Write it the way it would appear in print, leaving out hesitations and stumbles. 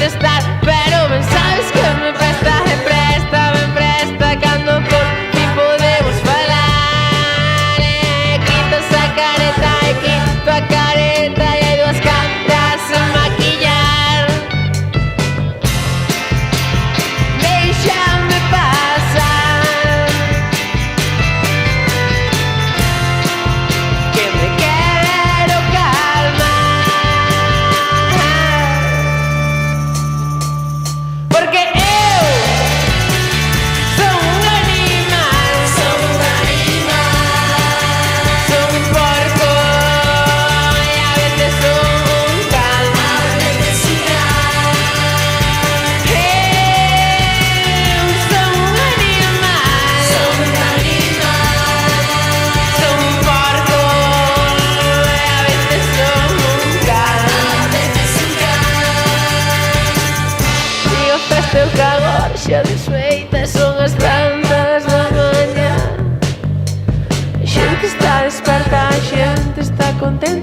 contestar, pero ben sabes que me presta cando por ti podemos falar. Quita esa careta e quito a careta e hai dúas cantas sen maquillar. Déixame pasar, que me quero calmar, porque eu son un animal, son un porco e a veces son un can. Eu son un animal, son un porco e a veces son un can. E o festeo calor xa desfeita e son as tantas da mañá. A xente está desperta, a xente está contenta.